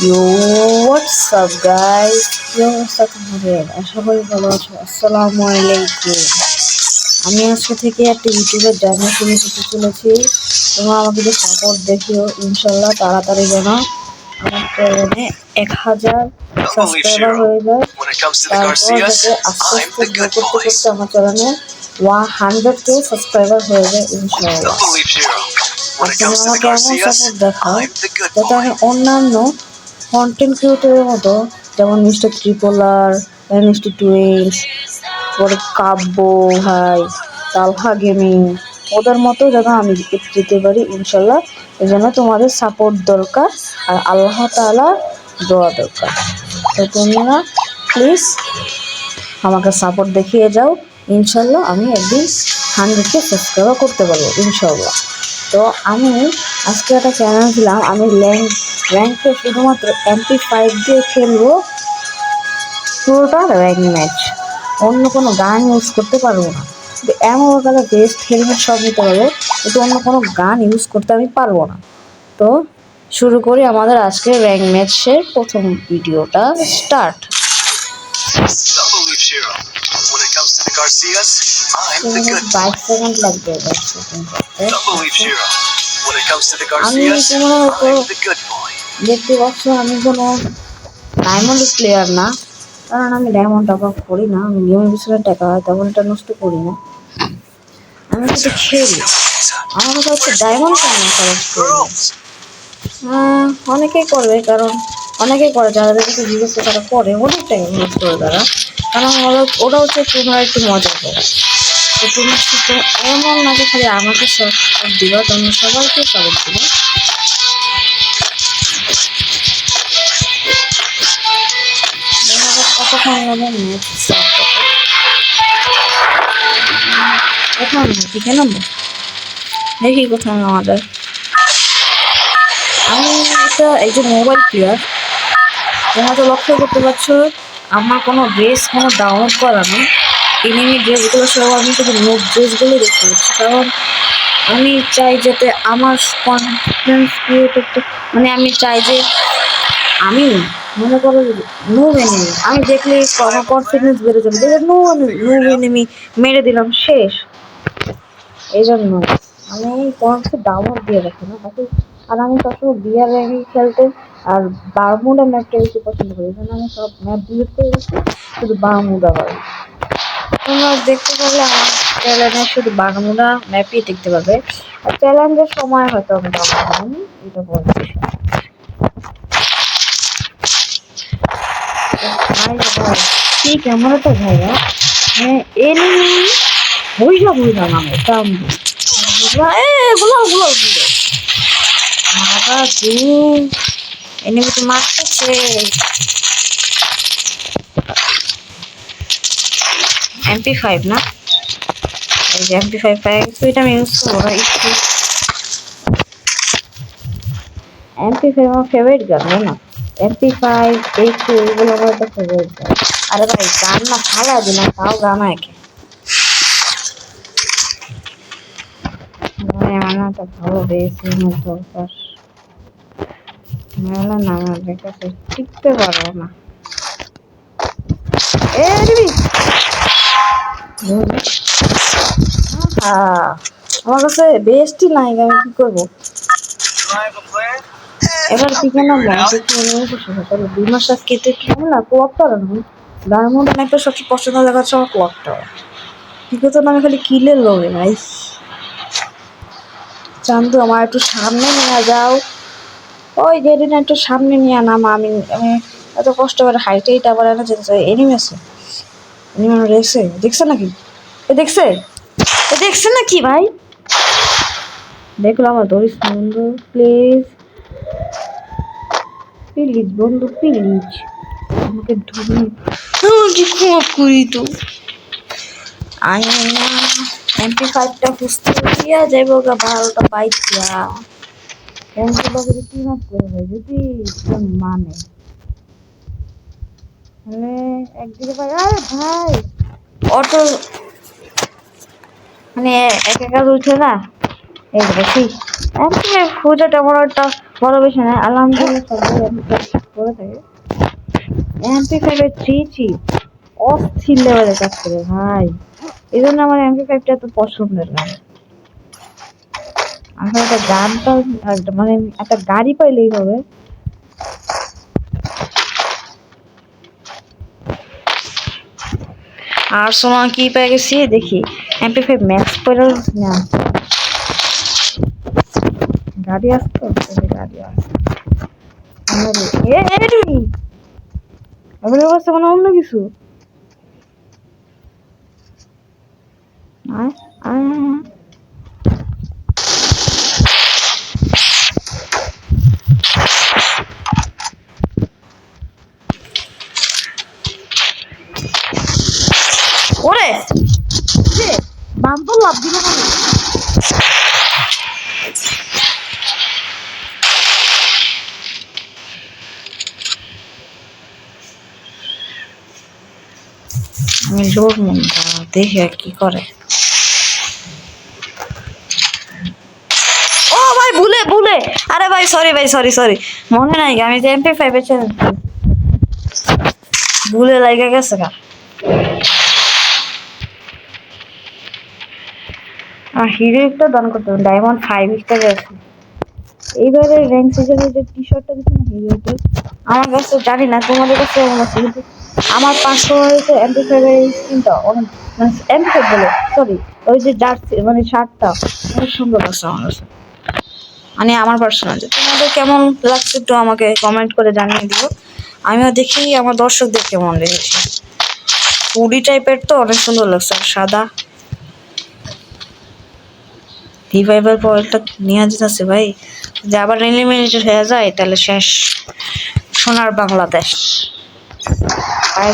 Yo, what's up guys? Yo, what's up বন্ধুরা? আশা করি ভালো আছো। আসসালামু আলাইকুম। আমি আজকে থেকে একটা ইউটিউবের জার্নি শুরু করতে চলেছি। তোমরা আমাকে যে সাপোর্ট দেখিও, ইনশাল্লাহ তাড়াতাড়ি যেন আমার চ্যানেলে 1000 সাবস্ক্রাইবার হয়ে যায়। তারপর যাতে আস্তে আস্তে গ্রো করতে করতে আমার চ্যানেলে 100k সাবস্ক্রাইবার হয়ে যায় ইনশাল্লাহ। আর তুমি আমাকে এমন সাপোর্ট দেখাও যাতে আমি অন্যান্য কন্টেন্ট ক্রিয়েটরের মতো, যেমন মিস্টার ত্রিপোলার, মিস্টার টুইন্স, পরে কাব্য ভাই, তালহা গেমিং, ওদের মতো যেন আমি যেতে পারি ইনশাল্লাহ। এই জন্য তোমাদের সাপোর্ট দরকার আর আল্লাহ তাআলা দোয়া দরকার। তো তোমরা প্লিজ আমাকে সাপোর্ট দেখিয়ে যাও, ইনশাল্লাহ আমি একদিন 100k সাবস্ক্রাইব করতে পারবো ইনশাল্লাহ। তো আমি আজকে একটা চ্যানেল দিলাম, আমি র্যাঙ্কে শুধুমাত্র MP5 দিয়ে খেলবো, পুরোটা র্যাঙ্ক ম্যাচ, অন্য কোনো গান ইউজ করতে পারবো না। কিন্তু এমন কালার বেস্ট হেলমেট সব নিতে পারবো, কিন্তু অন্য কোনো গান ইউজ করতে আমি পারবো না। তো শুরু করি আমাদের আজকের র্যাঙ্ক ম্যাচের প্রথম ভিডিওটা স্টার্ট। বাইশ সেকেন্ড লাগবে, 22 সেকেন্ড করতে। আমি তোমরা হয়তো দেখতে পাচ্ছ আমি কোনো ডায়মন্ড প্লেয়ার না, কারণ আমি ডায়মন্ড টাকা করি না, আমি নিয়মের পিছনে টাকা হয় তেমন এটা নষ্ট করি না, আমি শুধু খেলি। আমার কথা হচ্ছে ডায়মন্ড কেন খরচ করবো? অনেকেই করবে, কারণ অনেকেই করে, যাদের কাছে জিজ্ঞেস তারা করে, অনেক টাকা খরচ করে তারা, কারণ ওরা হচ্ছে তোমরা একটু মজা করো। তো তুমি এমন নাকি খালি আমাকে সাপোর্ট দিবা, তোমরা সবাইকে সাপোর্ট দিবা। কতক্ষণ লাগে ম্যাচ স্টার্ট করতে? কোথাও না, ঠিক আছে নামবো, দেখি কোথাও আমাদের। আমি একটা এই যে মোবাইল প্লেয়ার, তোমরা তো লক্ষ্য করতে পারছো আমার কোনো ড্রেস কোনো ডাউনলোড করা নেই। এনিমি ড্রেসগুলো সব আমি শুধু নোট ড্রেসগুলো দেখতে পাচ্ছি, কারণ আমি চাই যাতে আমার কনফিডেন্স ক্রিয়েট করতে, মানে আমি চাই যে আমি মনে করো নো এনিমি, আমি দেখলে আমার কনফিডেন্স বেড়ে যাবে, দেখে নো এনিমি মেরে দিলাম শেষ। এই জন্য আমি কোনো কিছু ডাউনলোড দিয়ে রাখি না বাকি। আর আমি সবসময় বিয়ার র্যাঙ্কে খেলতে আর বারমুডা ম্যাপটা বেশি পছন্দ করি, এই জন্য আমি সব ম্যাপ ডিলিট করে দিচ্ছি, শুধু বারমুডা পাই। তোমরা দেখতে পারলে আমার চ্যালেঞ্জে শুধু বারমুডা ম্যাপই দেখতে পাবে, আর চ্যালেঞ্জের সময় হয়তো আমি ডাউনলোড করিনি, এটা বলছি। ভাই ভাই কি ক্যামেরাটা ভাইয়া, মানে এনিমি বুঝলাম আমি দাম এগুলো মাথা এনিমি তো মারতেছে। MP5 না, এই যে MP5 পাই গেছে, এটা আমি ইউজ করবো না। MP5 আমার ফেভারিট গান, না MP5 AK এগুলো আমার একটা ফেভারিট গান। আরে ভাই গান না ফালা দিলাম, তাও গান একে আমার একটা ভালো বেশি দরকার, নাহলে না আমাদের কাছে টিকতে পারবো না। আমার কাছে বেস্টই নাই, আমি কি করবো? এবার চিকেন তাহলে 2 মাস আজ কেটে কি হবে না, কোয়াক্টার ডায়মন্ড একটা সবচেয়ে পছন্দ দেখাচ্ছে আমার কোয়াক্টার। ঠিক আছে না, আমি খালি কিলের লোভে নাই। চান্দু আমার একটু সামনে নিয়ে যাও, ওই গেরিনা একটু সামনে নিয়ে নাম, আমি এত কষ্ট করে হাইটে এটা আবার এনে যেতে চাই। এনিমি আছে, এনিমি দেখছে নাকি? দেখছে নাকি ভাই? দেখলাম আমার ধরিস বন্ধু, প্লিজ বন্ধু প্লিজ আমাকে ধরি, আমাকে ক্ষমা করি তো। আমি না MP5টা খুঁজতে দিয়া যাইব গা 12টা বাইকটা বন্ধুগুলো যদি কি না করবে, যদি মানে একদিকে ভাই, আরে ভাই অটো মানে একা উঠে না, এই দেখি এমপি খুঁজে তেমন একটা বড় বিষয় নয়, আলহামদুলিল্লাহ সবাই করে থাকে। এমপি 5 এর 3 অস্থির লেভেলের কাজ করে ভাই, এই জন্য আমার এমপি 5টা এত পছন্দের গান। আমার একটা গানটা মানে একটা গাড়ি পাইলেই হবে। আর সময় কি পেয়ে গেছি দেখি, এমপি 5 ম্যাক্স পরে না গাড়ি আসতো, গাড়ি আসতো এবারে অবস্থা মানে অন্য কিছু। আয় আয় আয় ওরে বান্দর লাভ দিল না। আমি লোক দেখি আর কি করে। ও ভাই ভুলে ভুলে, আরে ভাই সরি ভাই, সরি মনে নাই, আমি যে এমপি 5 এর ভুলে লাগে গেছে গা। আর হিরো একটা দান করতে হবে, ডায়মন্ড 5 স্টারে আছে। এইবারে র্যাঙ্ক সিজনের যে টি শার্টটা দিচ্ছে না হিরোতে, আমার কাছে জানি না তোমাদের কাছে কেমন আছে, কিন্তু আমার পার্সোনালিতে এমপি 5 এর স্কিনটা অনেক, মানে এমপি 5 বলে সরি, ওই যে জার্সি মানে শার্টটা অনেক সুন্দর লাগছে আমার কাছে, মানে আমার পার্সোনালি। তোমাদের কেমন লাগছে একটু আমাকে কমেন্ট করে জানিয়ে দিও, আমিও দেখি আমার দর্শকদের কেমন লেগেছে। পুডি টাইপের তো অনেক সুন্দর লাগছে, আর সাদা রিভাইভাল পয়েন্টটা নিয়ে যেতেছে ভাই, যে আবার এলিমিনেটেড হয়ে যায় তাহলে শেষ সোনার বাংলাদেশ। আর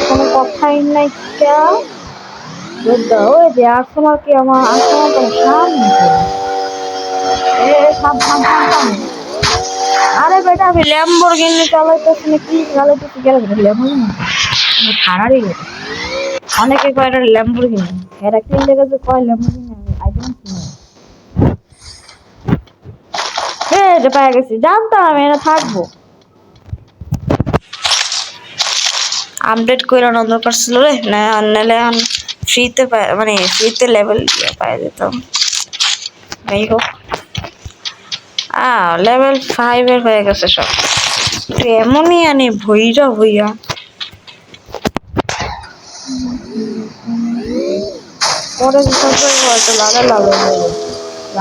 কোনো কথাই নাই কা ওই যে আসমা কি আমার আসমা তো সামনে এ থাম থাম থাম থাম। আরে বেটা আমি ল্যাম্বরগিনি চালাইতেছি না কি চালাইতেছি, গেলে ল্যাম্বরগিনি খারাপই গেছে। অনেকে কয় এটা ল্যাম্বরগিনি, এরা কিনলে গেছে কয় ল্যাম্বরগিনি, আমি আইডিয়া চিনি। যে পেয়ে গেছি, জানতাম আমি এটা থাকবো। আপডেট করে দরকার ছিল রে, না নাহলে ফ্রিতে মানে ফ্রিতে লেভেল পাই যেতাম। যাই হোক লেভেল 5 এর হয়ে গেছে সব, এমনই আনে ভইরা ভইয়া। পরে হয়তো লাগে লাগে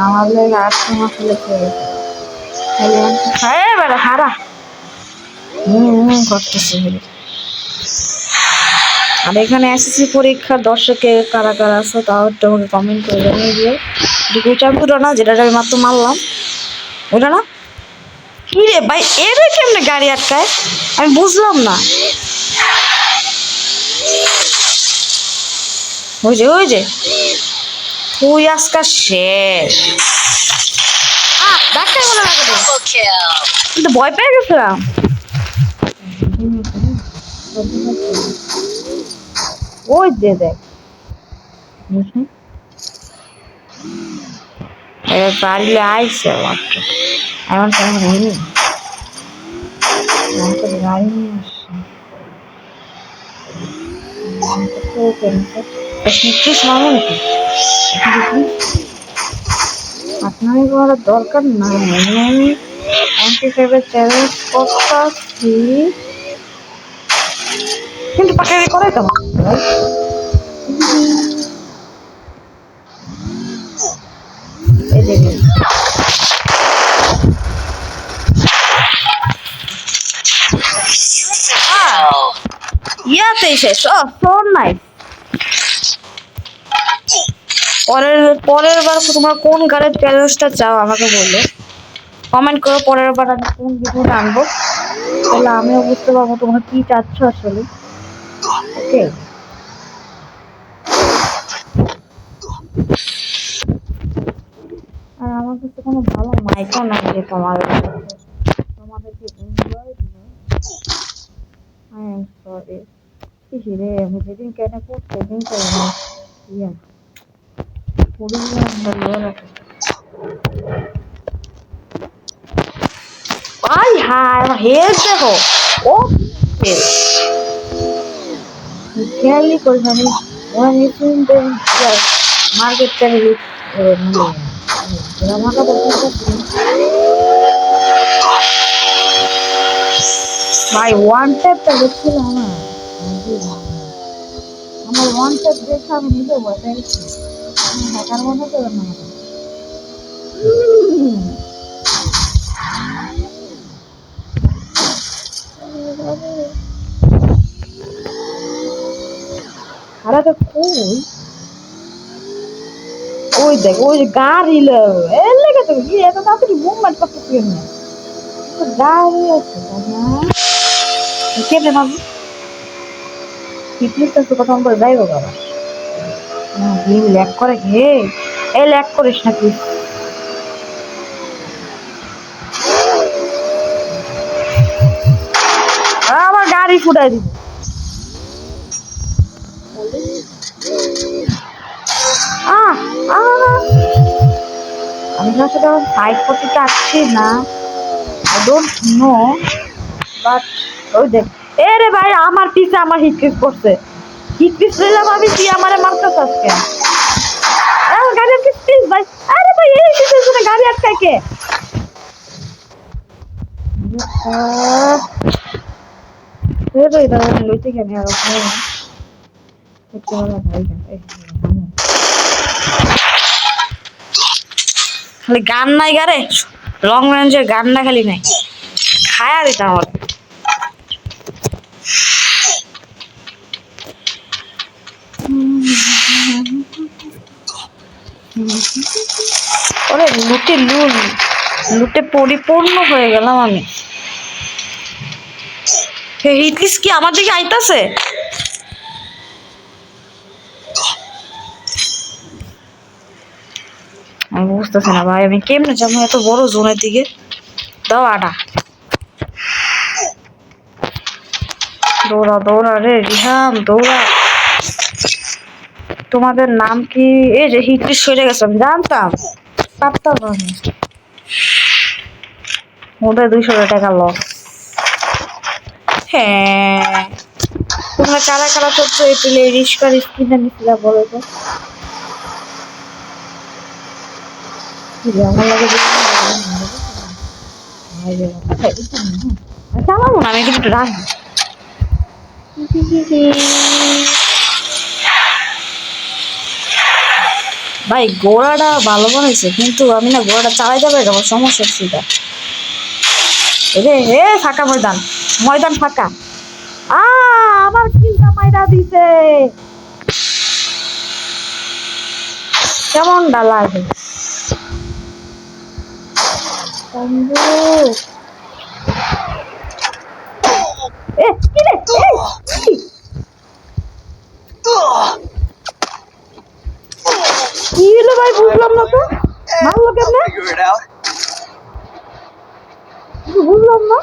আমার লেগে 8 মাস লেগে গেছে। হ্যাঁ বেড়া হারা করতেছে। আর এখানে এসএসসি পরীক্ষার দর্শকে কারা কারা আছে তাও একটু আমাকে কমেন্ট করে জানিয়ে দিও। ওটা না যেটা আমি মাত্র মারলাম ওটা না, কি রে ভাই এর কেমনে গাড়ি আটকায় আমি বুঝলাম না। ওই যে তুই আজকাল শেষ, ডাক্তার মনে লাগে কিন্তু ভয় পেয়ে গেছিলাম। ওই যে দেখ পারলে আইসে মাত্র এমন কেমন হয়নি, গাড়ি নিয়ে আসছে মামু নাকি আপনার করার দরকার নাই, আমি এমপি 5 চ্যালেঞ্জ করতেছি কিন্তু পাকারি করাই তো এই যে ইয়াতেই শেষ। ফোন নাই, পরের বার তোমরা কোন গাড়ির চ্যালেঞ্জটা চাও আমাকে বললো, কমেন্ট করো। পরের বার আমি কোন ভিডিওটা আনবো তাহলে আমিও বুঝতে পারবো তোমরা কি চাচ্ছ আসলে। ওকে আর আমার কাছে কোনো ভালো মাইকও নাই যে তোমাদেরকে এনজয় দিব। আই এম সরি রে, আমি যেদিন কেন করতে সেদিন ইয়া আই হায় হেড দেখো ও খেয়ালই করি না আমি মার্কেট ভাই ওয়ান ট্যাপটা দেখছিলাম না আমার ওয়ান ট্যাপ দেখে আমি নিজে বসে গেছি হ্যাকার মনে করে না খারাপ কই ওই দেখ ওই যে গাড়ি এর লেগে তো কি এত তাড়াতাড়ি মুভমেন্ট করতেছি না গাড়ি আছে না কেটে না ফিটনেস তো কথা বলে যাইবো বাবা গেম ল্যাগ করে হে এই ল্যাগ করিস না প্লিজ আমার গাড়ি ফুটাই দিব আমি না সেটা ফাইট করতে চাচ্ছি না আই ডোন্ট নো বাট ওই দেখ এ রে ভাই আমার পিছে আমার হিটকেস করছে হিটকেস দিলাম আমি কি আমারে মারতেছ আজকে গাড়ি আটকে প্লিজ ভাই আরে ভাই এই পিছনে গাড়ি আটকায় কে ভাই দাঁড়া লইতে কেন আর খালি গান নাই গারে লং রেঞ্জের গান না খালি নাই খায়া দিতাম আমার ওরে লুটে পরিপূর্ণ হয়ে গেলাম আমি হিটলিস কি আমার দিকে আইতাছে আমি বুঝতেছি না ভাই আমি কেমনে যাবো এত বড় জোনের দিকে দাও আটা দৌড়া দৌড়া রে রিহাম দৌড়া তোমাদের নাম কি এই যে হিটলিস সরে গেছে আমি জানতাম পারতাম না ওদের 200 টাকা লস হ্যাঁ তোমরা কারা কারা করছো এই প্লে রিস্কার স্কিনটা নিছিলা বলো তো আমার লাগে চালাবো না আমি কিন্তু রাখি ভাই ঘোড়াটা ভালো বানাইছে কিন্তু আমি না ঘোড়াটা চালাই যাবে আমার সমস্যা সেটা রে হে ফাঁকা ময়দান ফাঁকা আমার কিলটা মাইরা দিছে কেমন লাগে কি হলো ভাই বুঝলাম না তো মারলো কেমনে বুঝলাম না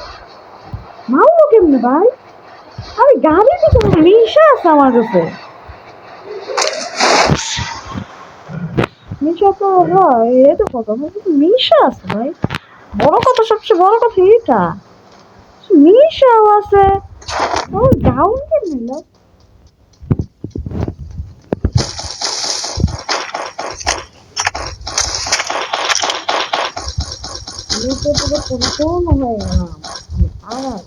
মারলো কেমনে ভাই আমি গাড়িতে কোনো মিশা আছে আমার কাছে মিশা তো হয় এটা কথা মিশা আছে ভাই বড় কথা সবচেয়ে বড় কথা এটা মিশাও আছে ও ডাউন কেমনে পরিপূর্ণ হয়ে গেলাম আর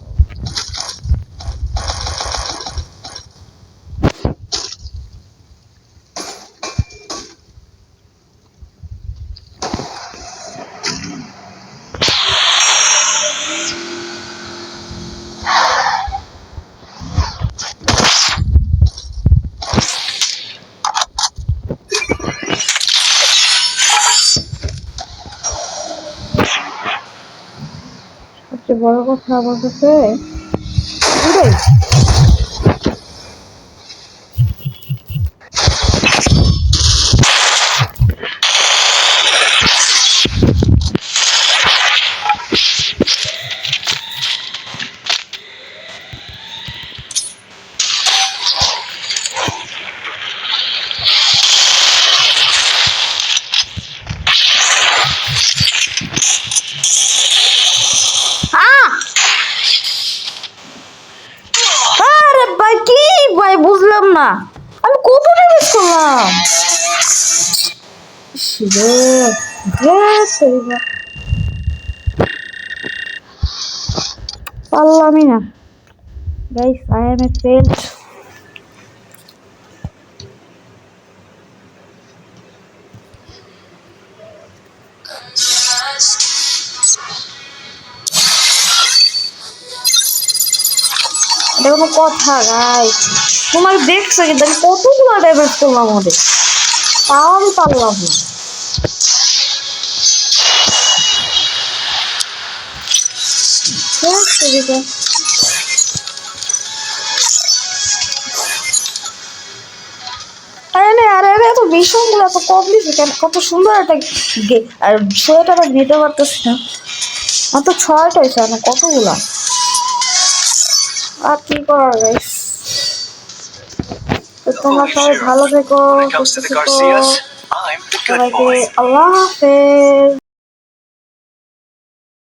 সবচেয়ে বড় কথা আমার কাছে না, আমি কত ড্যামেজ করলাম। শিরে পারলামই না guys, I am a failed. এটা কোনো কথা গাইস? তোমার দেখছো কিন্তু আমি কতগুলো ড্যামেজ করলাম ওদের, তাও আমি পারলাম না। আরে আরে আরে, এত ভীষণ গুলো এত কম দিছে কেন? কত সুন্দর একটা আর সোয়েটার নিতে পারতেছি না, মাত্র 6টা হয়েছে না কতগুলা। আর কি করার গাইস, তো তোমরা সবাই ভালো থেকো, সুস্থ থেকো, সবাইকে আল্লাহ হাফেজ।